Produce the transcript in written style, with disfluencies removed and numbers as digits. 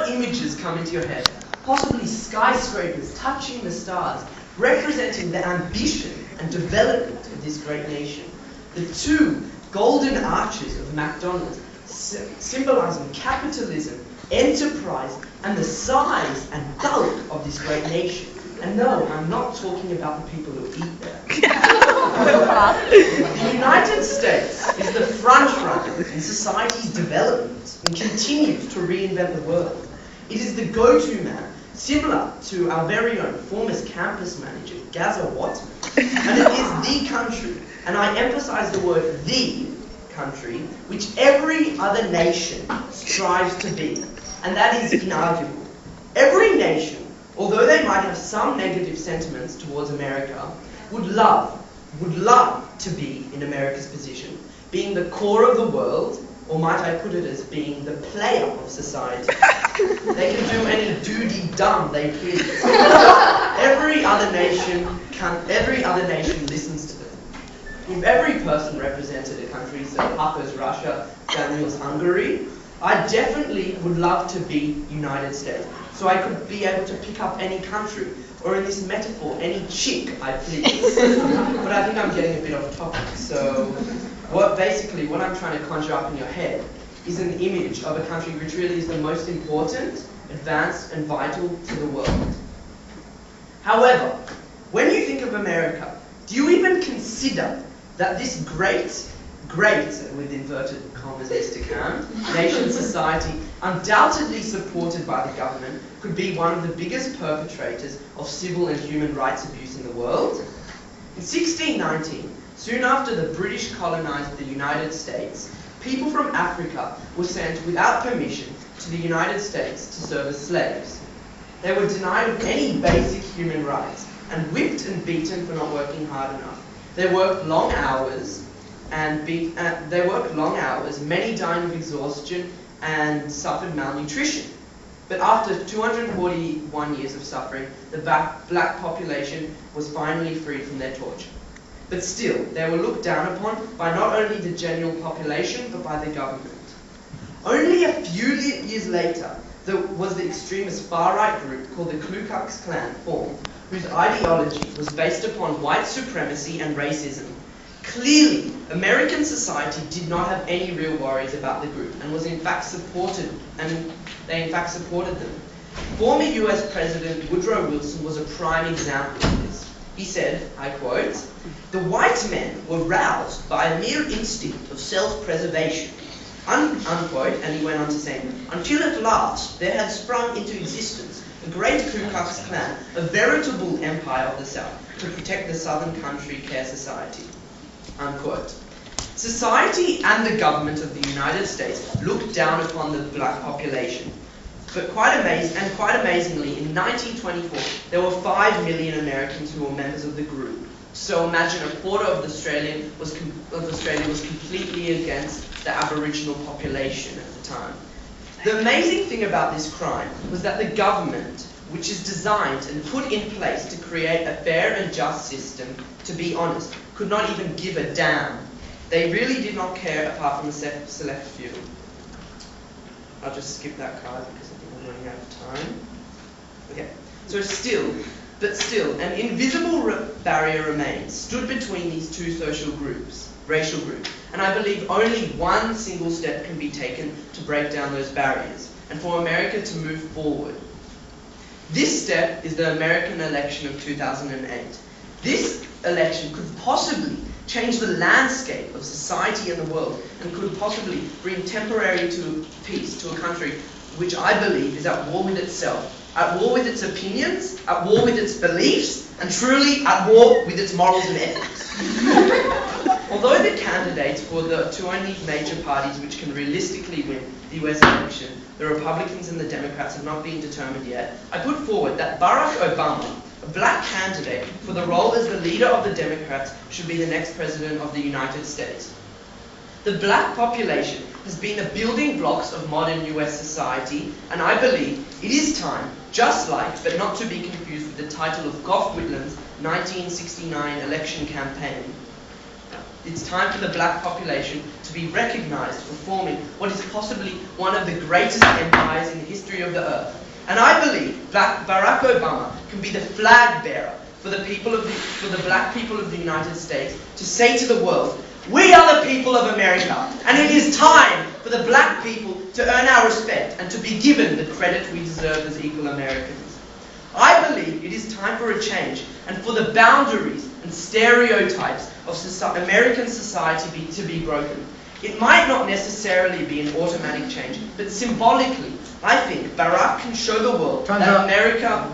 what images come into your head? Possibly skyscrapers touching the stars, representing the ambition and development of this great nation. The two golden arches of McDonald's symbolizing capitalism, enterprise, and the size and bulk of this great nation. And no, I'm not talking about the people who eat there. The United States is the front runner in society's development and continues to reinvent the world. It is the go-to man, similar to our very own former campus manager, Gaza Watman. And it is the country, and I emphasize the word the country, which every other nation strives to be. And that is inarguable. Every nation, although they might have some negative sentiments towards America, would love to be in America's position, being the core of the world, or might I put it as being the player of society. They can do any doody-dum they please. Every other nation listens to them. If every person represented a country, so Papa's Russia, Daniel's Hungary, I definitely would love to be United States. So I could be able to pick up any country, or in this metaphor, any chick I please. But I think I'm getting a bit off topic. So what I'm trying to conjure up in your head is an image of a country which really is the most important, advanced, and vital to the world. However, when you think of America, do you even consider that this great, with inverted commas, Mr. Camp, nation society, undoubtedly supported by the government, could be one of the biggest perpetrators of civil and human rights abuse in the world? In 1619, soon after the British colonized the United States, people from Africa were sent without permission to the United States to serve as slaves. They were denied of any basic human rights and whipped and beaten for not working hard enough. They worked long hours, many dying of exhaustion and suffered malnutrition. But after 241 years of suffering, the black population was finally freed from their torture. But still, they were looked down upon by not only the general population, but by the government. Only a few years later, there was the extremist far-right group called the Ku Klux Klan formed, whose ideology was based upon white supremacy and racism. Clearly, American society did not have any real worries about the group and they in fact supported them. Former US President Woodrow Wilson was a prime example of this. He said, I quote, "The white men were roused by a mere instinct of self-preservation," unquote, and he went on to say, "until at last there had sprung into existence a great Ku Klux Klan, a veritable empire of the South, to protect the Southern Country Care Society." Unquote. Society and the government of the United States looked down upon the black population. But quite amazingly, in 1924, there were 5 million Americans who were members of the group. So imagine a quarter of Australia was completely against the Aboriginal population at the time. The amazing thing about this crime was that the government, which is designed and put in place to create a fair and just system, to be honest, could not even give a damn. They really did not care apart from the select few. I'll just skip that card because I think I'm running out of time. Okay, so still, an invisible barrier remains, stood between these two racial groups, and I believe only one single step can be taken to break down those barriers, and for America to move forward. This step is the American election of 2008. This election could possibly change the landscape of society and the world, and could possibly bring temporary peace to a country which I believe is at war with itself, at war with its opinions, at war with its beliefs, and truly at war with its morals and ethics. Although the candidates for the two only major parties which can realistically win the US election, the Republicans and the Democrats, have not been determined yet, I put forward that Barack Obama, a black candidate for the role as the leader of the Democrats, should be the next president of the United States. The black population has been the building blocks of modern US society, and I believe it is time, just like, but not to be confused with the title of Gough Whitlam's 1969 election campaign. It's time for the black population to be recognized for forming what is possibly one of the greatest empires in the history of the earth. And I believe that Barack Obama can be the flag bearer for the black people of the United States to say to the world, we are the people of America, and it is time for the black people to earn our respect and to be given the credit we deserve as equal Americans. I believe it is time for a change and for the boundaries and stereotypes of American society to be broken. It might not necessarily be an automatic change, but symbolically, I think Barack can show the world that America...